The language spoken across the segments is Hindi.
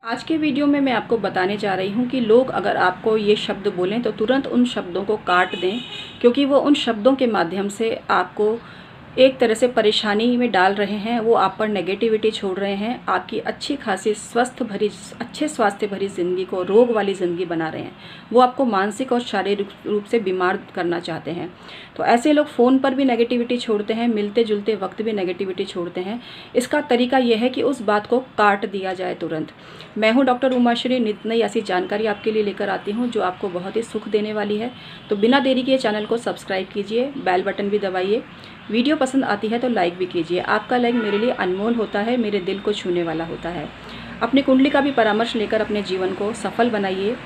आज के वीडियो में मैं आपको बताने जा रही हूँ कि लोग अगर आपको ये शब्द बोलें तो तुरंत उन शब्दों को काट दें, क्योंकि वो उन शब्दों के माध्यम से आपको एक तरह से परेशानी में डाल रहे हैं। वो आप पर नेगेटिविटी छोड़ रहे हैं, आपकी अच्छी खासी अच्छे स्वास्थ्य भरी ज़िंदगी को रोग वाली ज़िंदगी बना रहे हैं। वो आपको मानसिक और शारीरिक रूप से बीमार करना चाहते हैं। तो ऐसे लोग फ़ोन पर भी नेगेटिविटी छोड़ते हैं, मिलते जुलते वक्त भी नेगेटिविटी छोड़ते हैं। इसका तरीका यह है कि उस बात को काट दिया जाए तुरंत। मैं हूँ डॉक्टर उमाश्री, नित नई ऐसी जानकारी आपके लिए लेकर आती हूँ जो आपको बहुत ही सुख देने वाली है। तो बिना देरी के चैनल को सब्सक्राइब कीजिए, बेल बटन भी दबाइए। वीडियो पसंद आती है तो लाइक भी कीजिए। आपका लाइक मेरे लिए अनमोल होता है, मेरे दिल को छूने वाला होता है। अपनी कुंडली का भी परामर्श लेकर अपने जीवन को सफल बनाइए।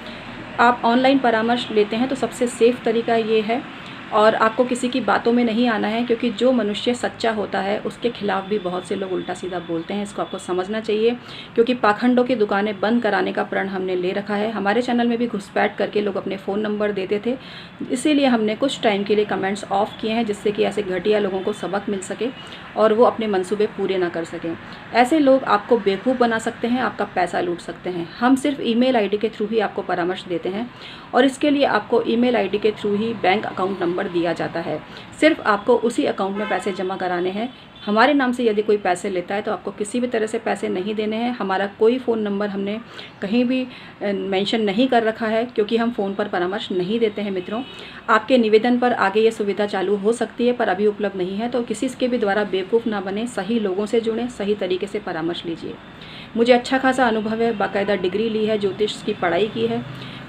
आप ऑनलाइन परामर्श लेते हैं तो सबसे सेफ़ तरीका ये है, और आपको किसी की बातों में नहीं आना है, क्योंकि जो मनुष्य सच्चा होता है उसके खिलाफ भी बहुत से लोग उल्टा सीधा बोलते हैं। इसको आपको समझना चाहिए, क्योंकि पाखंडों की दुकानें बंद कराने का प्रण हमने ले रखा है। हमारे चैनल में भी घुसपैठ करके लोग अपने फ़ोन नंबर देते थे, इसीलिए हमने कुछ टाइम के लिए कमेंट्स ऑफ किए हैं, जिससे कि ऐसे घटिया लोगों को सबक मिल सके और वो अपने मंसूबे पूरे ना कर सकें। ऐसे लोग आपको बेवकूफ़ बना सकते हैं, आपका पैसा लूट सकते हैं। हम सिर्फ ईमेल आईडी के थ्रू ही आपको परामर्श देते हैं, और इसके लिए आपको ईमेल आईडी के थ्रू ही बैंक अकाउंट नंबर दिया जाता है। सिर्फ आपको उसी अकाउंट में पैसे जमा कराने हैं। हमारे नाम से यदि कोई पैसे लेता है तो आपको किसी भी तरह से पैसे नहीं देने हैं। हमारा कोई फ़ोन नंबर हमने कहीं भी मेंशन नहीं कर रखा है, क्योंकि हम फ़ोन पर परामर्श नहीं देते हैं। मित्रों, आपके निवेदन पर आगे ये सुविधा चालू हो सकती है, पर अभी उपलब्ध नहीं है। तो किसी के भी द्वारा बेवकूफ़ ना बने, सही लोगों से जुड़ें, सही तरीके से परामर्श लीजिए। मुझे अच्छा खासा अनुभव है, बाकायदा डिग्री ली है, ज्योतिष की पढ़ाई की है।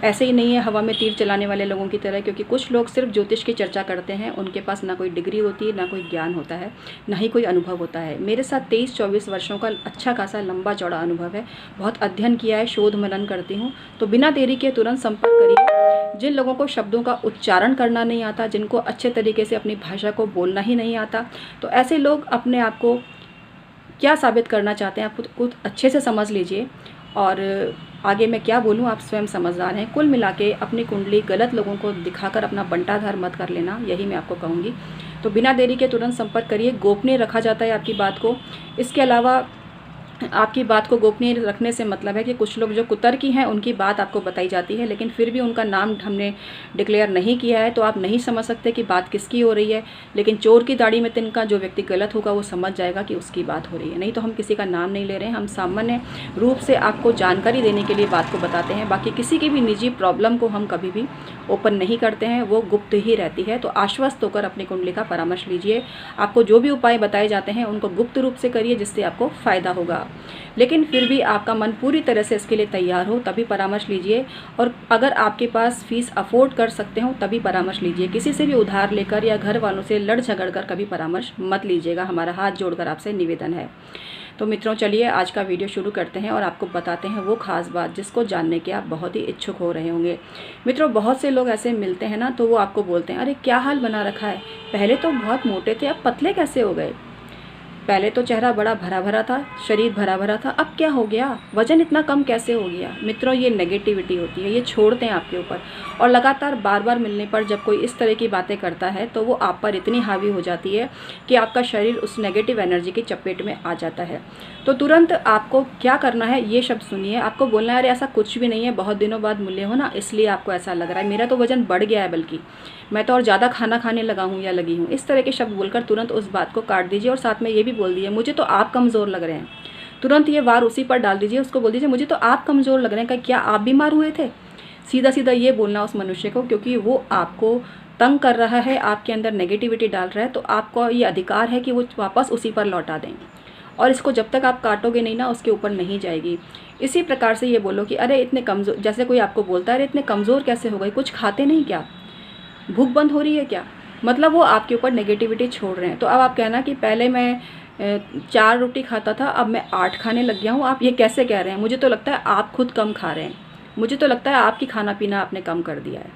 ऐसे ही नहीं है हवा में तीर चलाने वाले लोगों की तरह, क्योंकि कुछ लोग सिर्फ ज्योतिष की चर्चा करते हैं। उनके पास ना कोई डिग्री होती है, ना कोई ज्ञान होता है, ना ही कोई अनुभव होता है। मेरे साथ 23-24 वर्षों का अच्छा खासा लंबा चौड़ा अनुभव है। बहुत अध्ययन किया है, शोध मनन करती हूँ। तो बिना देरी के तुरंत संपर्क करिए। जिन लोगों को शब्दों का उच्चारण करना नहीं आता, जिनको अच्छे तरीके से अपनी भाषा को बोलना ही नहीं आता, तो ऐसे लोग अपने आप को क्या साबित करना चाहते हैं आप खुद अच्छे से समझ लीजिए। और आगे मैं क्या बोलूँ आप स्वयं समझदार हैं। कुल मिला के अपनी कुंडली गलत लोगों को दिखाकर अपना बंटाधार मत कर लेना, यही मैं आपको कहूँगी। तो बिना देरी के तुरंत संपर्क करिए। गोपनीय रखा जाता है आपकी बात को। इसके अलावा आपकी बात को गोपनीय रखने से मतलब है कि कुछ लोग जो कुतर्की हैं उनकी बात आपको बताई जाती है, लेकिन फिर भी उनका नाम हमने डिक्लेयर नहीं किया है, तो आप नहीं समझ सकते कि बात किसकी हो रही है। लेकिन चोर की दाढ़ी में तिनका, जो व्यक्ति गलत होगा वो समझ जाएगा कि उसकी बात हो रही है। नहीं तो हम किसी का नाम नहीं ले रहे हैं, हम सामान्य रूप से आपको जानकारी देने के लिए बात को बताते हैं। बाकी किसी की भी निजी प्रॉब्लम को हम कभी भी ओपन नहीं करते हैं, वो गुप्त ही रहती है। तो आश्वस्त होकर अपनी कुंडली का परामर्श लीजिए। आपको जो भी उपाय बताए जाते हैं उनको गुप्त रूप से करिए, जिससे आपको फ़ायदा होगा। लेकिन फिर भी आपका मन पूरी तरह से इसके लिए तैयार हो तभी परामर्श लीजिए, और अगर आपके पास फीस अफोर्ड कर सकते हो तभी परामर्श लीजिए। किसी से भी उधार लेकर या घर वालों से लड़ झगड़ कर कभी परामर्श मत लीजिएगा, हमारा हाथ जोड़कर आपसे निवेदन है। तो मित्रों, चलिए आज का वीडियो शुरू करते हैं और आपको बताते हैं वो खास बात जिसको जानने के आप बहुत ही इच्छुक हो रहे होंगे। मित्रों, बहुत से लोग ऐसे मिलते हैं ना, तो वो आपको बोलते हैं, अरे क्या हाल बना रखा है, पहले तो बहुत मोटे थे, अब पतले कैसे हो गए। पहले तो चेहरा बड़ा भरा भरा था, शरीर भरा भरा था, अब क्या हो गया, वजन इतना कम कैसे हो गया। मित्रों, ये नेगेटिविटी होती है, ये छोड़ते हैं आपके ऊपर। और लगातार बार बार मिलने पर जब कोई इस तरह की बातें करता है तो वो आप पर इतनी हावी हो जाती है कि आपका शरीर उस नेगेटिव एनर्जी की चपेट में आ जाता है। तो तुरंत आपको क्या करना है, ये शब्द सुनिए। आपको बोलना है, अरे ऐसा कुछ भी नहीं है, बहुत दिनों बाद मिले हो ना, इसलिए आपको ऐसा लग रहा है, मेरा तो वजन बढ़ गया है, बल्कि मैं तो और ज़्यादा खाना खाने लगा हूँ या लगी हूँ। इस तरह के शब्द बोलकर तुरंत उस बात को काट दीजिए, और साथ में ये भी बोल दीजिए, मुझे तो आप कमज़ोर लग रहे हैं। तुरंत ये वार उसी पर डाल दीजिए, उसको बोल दीजिए, मुझे तो आप कमज़ोर लग रहे हैं, क्या आप बीमार हुए थे। सीधा सीधा ये बोलना उस मनुष्य को, क्योंकि वो आपको तंग कर रहा है, आपके अंदर नेगेटिविटी डाल रहा है। तो आपको ये अधिकार है कि वो वापस उसी पर लौटा दें, और इसको जब तक आप काटोगे नहीं ना, उसके ऊपर नहीं जाएगी। इसी प्रकार से ये बोलो कि अरे इतने कमज़ोर, जैसे कोई आपको बोलता है, अरे इतने कमज़ोर कैसे हो गए, कुछ खाते नहीं क्या, भूख बंद हो रही है क्या। मतलब वो आपके ऊपर नेगेटिविटी छोड़ रहे हैं। तो अब आप कहना कि पहले मैं 4 रोटी खाता था, अब मैं 8 खाने लग गया हूँ, आप ये कैसे कह रहे हैं। मुझे तो लगता है आप खुद कम खा रहे हैं, मुझे तो लगता है आपकी खाना पीना आपने कम कर दिया है।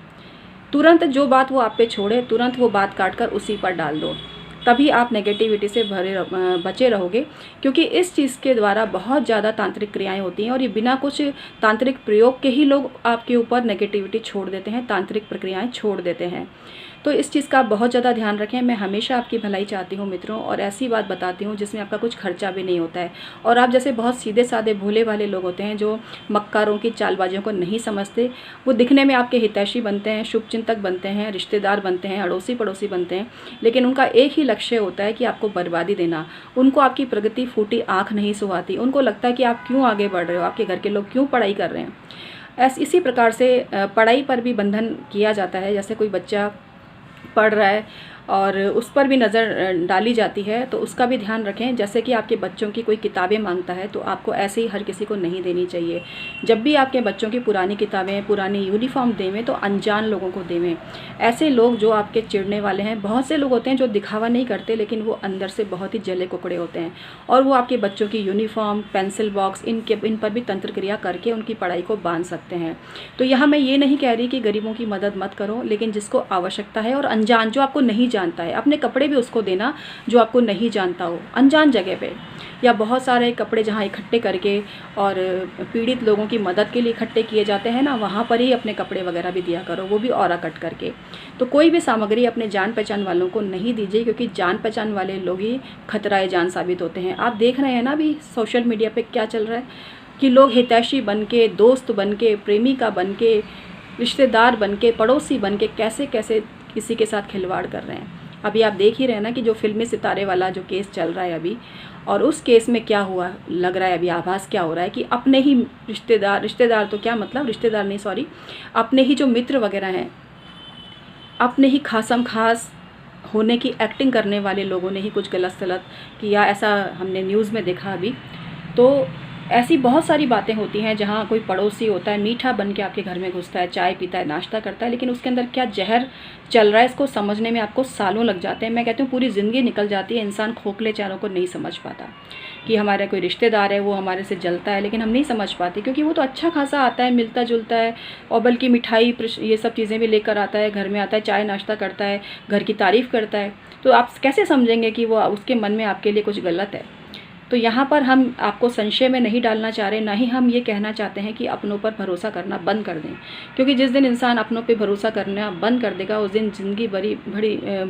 तुरंत जो बात वो आप पे छोड़े, तुरंत वो बात काट कर उसी पर डाल दो, तभी आप नेगेटिविटी से बचे रहोगे। क्योंकि इस चीज़ के द्वारा बहुत ज़्यादा तांत्रिक क्रियाएं होती हैं, और ये बिना कुछ तांत्रिक प्रयोग के ही लोग आपके ऊपर नेगेटिविटी छोड़ देते हैं, तांत्रिक प्रक्रियाएं छोड़ देते हैं। तो इस चीज़ का बहुत ज़्यादा ध्यान रखें। मैं हमेशा आपकी भलाई चाहती हूँ मित्रों, और ऐसी बात बताती हूँ जिसमें आपका कुछ खर्चा भी नहीं होता है। और आप जैसे बहुत सीधे साधे भोले वाले लोग होते हैं जो मक्कारों की चालबाजियों को नहीं समझते, वो दिखने में आपके हितैषी बनते हैं, शुभचिंतक बनते हैं, रिश्तेदार बनते हैं, अड़ोसी पड़ोसी बनते हैं, लेकिन उनका एक ही लक्ष्य होता है कि आपको बर्बादी देना। उनको आपकी प्रगति फूटी आँख नहीं सुहाती। उनको लगता है कि आप क्यों आगे बढ़ रहे हो, आपके घर के लोग क्यों पढ़ाई कर रहे हैं। इसी प्रकार से पढ़ाई पर भी बंधन किया जाता है। जैसे कोई बच्चा पढ़ रहा है और उस पर भी नज़र डाली जाती है, तो उसका भी ध्यान रखें। जैसे कि आपके बच्चों की कोई किताबें मांगता है तो आपको ऐसे ही हर किसी को नहीं देनी चाहिए। जब भी आपके बच्चों की पुरानी किताबें, पुरानी यूनिफॉर्म देवें तो अनजान लोगों को देवें। ऐसे लोग जो आपके चिढ़ने वाले हैं, बहुत से लोग होते हैं जो दिखावा नहीं करते लेकिन वो अंदर से बहुत ही जले कुकड़े होते हैं, और वो आपके बच्चों की यूनिफॉर्म, पेंसिल बॉक्स, इन पर भी तंत्र क्रिया करके उनकी पढ़ाई को बांध सकते हैं। तो यहाँ मैं ये नहीं कह रही कि गरीबों की मदद मत करो, लेकिन जिसको आवश्यकता है और अनजान जो आपको नहीं जानता है, अपने कपड़े भी उसको देना जो आपको नहीं जानता हो अनजान जगह पे, या बहुत सारे कपड़े जहाँ इकट्ठे करके और पीड़ित लोगों की मदद के लिए इकट्ठे किए जाते हैं ना, वहाँ पर ही अपने कपड़े वगैरह भी दिया करो, वो भी औरा कट करके। तो कोई भी सामग्री अपने जान पहचान वालों को नहीं दीजिए, क्योंकि जान पहचान वाले लोग ही खतराए जान साबित होते हैं। आप देख रहे हैं ना अभी सोशल मीडिया पे क्या चल रहा है कि लोग हितैषी बन के, दोस्त बन के, प्रेमिका बन के, रिश्तेदार बन के, पड़ोसी बन के कैसे कैसे किसी के साथ खिलवाड़ कर रहे हैं। अभी आप देख ही रहे हैं ना कि जो फिल्मी सितारे वाला जो केस चल रहा है अभी, और उस केस में क्या हुआ लग रहा है अभी, आभास क्या हो रहा है कि अपने ही रिश्तेदार तो क्या मतलब रिश्तेदार नहीं, सॉरी, अपने ही जो मित्र वगैरह हैं, अपने ही खासम खास होने की एक्टिंग करने वाले लोगों ने ही कुछ गलत सलत किया, ऐसा हमने न्यूज़ में देखा अभी। तो ऐसी बहुत सारी बातें होती हैं जहाँ कोई पड़ोसी होता है, मीठा बन के आपके घर में घुसता है, चाय पीता है, नाश्ता करता है, लेकिन उसके अंदर क्या जहर चल रहा है इसको समझने में आपको सालों लग जाते हैं। मैं कहती हूँ पूरी ज़िंदगी निकल जाती है, इंसान खोखले चारों को नहीं समझ पाता कि हमारा कोई रिश्तेदार है वो हमारे से जलता है, लेकिन हम नहीं समझ पाते क्योंकि वो तो अच्छा खासा आता है, मिलता जुलता है, और बल्कि मिठाई ये सब चीज़ें भी लेकर आता है, घर में आता है, चाय नाश्ता करता है, घर की तारीफ़ करता है। तो आप कैसे समझेंगे कि वो उसके मन में आपके लिए कुछ गलत है। तो यहाँ पर हम आपको संशय में नहीं डालना चाह रहे, ना ही हम ये कहना चाहते हैं कि अपनों पर भरोसा करना बंद कर दें, क्योंकि जिस दिन इंसान अपनों पे भरोसा करना बंद कर देगा उस दिन ज़िंदगी बड़ी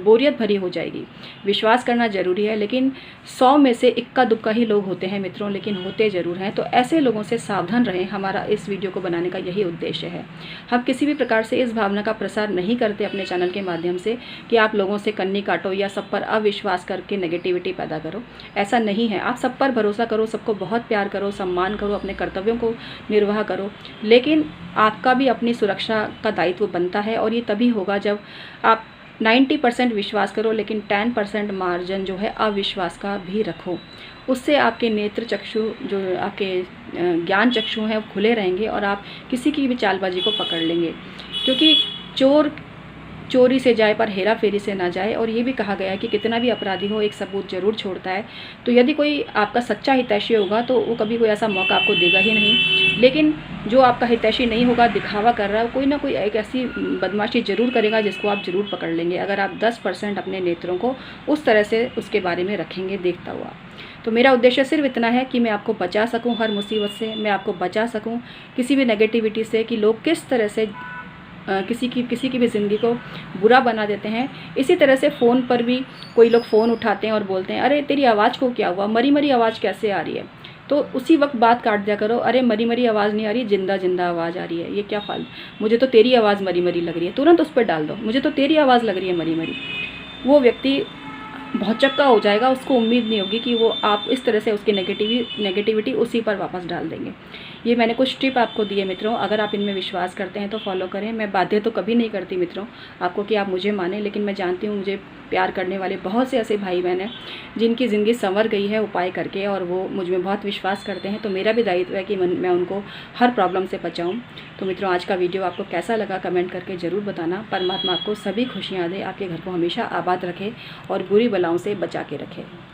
बोरियत भरी हो जाएगी। विश्वास करना ज़रूरी है, लेकिन 100 में से इक्का दुक्का ही लोग होते हैं मित्रों, लेकिन होते ज़रूर हैं। तो ऐसे लोगों से सावधान रहें। हमारा इस वीडियो को बनाने का यही उद्देश्य है। हम किसी भी प्रकार से इस भावना का प्रसार नहीं करते अपने चैनल के माध्यम से कि आप लोगों से कन्नी काटो या सब पर अविश्वास करके नेगेटिविटी पैदा करो। ऐसा नहीं है। आप सब पर भरोसा करो, सबको बहुत प्यार करो, सम्मान करो, अपने कर्तव्यों को निर्वाह करो, लेकिन आपका भी अपनी सुरक्षा का दायित्व बनता है। और ये तभी होगा जब आप 90% विश्वास करो, लेकिन 10% मार्जिन जो है अविश्वास का भी रखो। उससे आपके नेत्र चक्षु जो आपके ज्ञान चक्षु हैं वो खुले रहेंगे और आप किसी की भी चालबाजी को पकड़ लेंगे, क्योंकि चोर चोरी से जाए पर हेरा फेरी से ना जाए। और ये भी कहा गया है कि कितना भी अपराधी हो एक सबूत जरूर छोड़ता है। तो यदि कोई आपका सच्चा हितैषी होगा तो वो कभी कोई ऐसा मौका आपको देगा ही नहीं, लेकिन जो आपका हितैषी नहीं होगा, दिखावा कर रहा है, कोई ना कोई एक ऐसी बदमाशी जरूर करेगा जिसको आप जरूर पकड़ लेंगे, अगर आप 10% अपने नेत्रों को उस तरह से उसके बारे में रखेंगे देखता हुआ। तो मेरा उद्देश्य सिर्फ इतना है कि मैं आपको बचा सकूं हर मुसीबत से, मैं आपको बचा सकूं किसी भी नेगेटिविटी से, कि लोग किस तरह से किसी की भी ज़िंदगी को बुरा बना देते हैं। इसी तरह से फ़ोन पर भी कोई लोग फ़ोन उठाते हैं और बोलते हैं अरे तेरी आवाज़ को क्या हुआ, मरी मरी आवाज़ कैसे आ रही है। तो उसी वक्त बात काट दिया करो, अरे मरी मरी आवाज़ नहीं आ रही, जिंदा जिंदा आवाज़ आ रही है, ये क्या फाल, मुझे तो तेरी आवाज़ मरी मरी लग रही है, तुरंत उस पर डाल दो, मुझे तो तेरी आवाज़ लग रही है मरी मरी। वो व्यक्ति भौचक्का हो जाएगा, उसको उम्मीद नहीं होगी कि वो आप इस तरह से उसकी नेगेटिविटी उसी पर वापस डाल देंगे। ये मैंने कुछ टिप आपको दिए मित्रों, अगर आप इनमें विश्वास करते हैं तो फॉलो करें। मैं बाध्य तो कभी नहीं करती मित्रों आपको कि आप मुझे मानें, लेकिन मैं जानती हूँ मुझे प्यार करने वाले बहुत से ऐसे भाई बहन हैं जिनकी ज़िंदगी संवर गई है उपाय करके, और वो मुझ में बहुत विश्वास करते हैं। तो मेरा भी दायित्व है कि मैं उनको हर प्रॉब्लम से बचाऊँ। तो मित्रों आज का वीडियो आपको कैसा लगा कमेंट करके ज़रूर बताना। परमात्मा आपको सभी खुशियाँ दे, आपके घर को हमेशा आबाद रखे और बुरी बलाओं से बचा के रखे।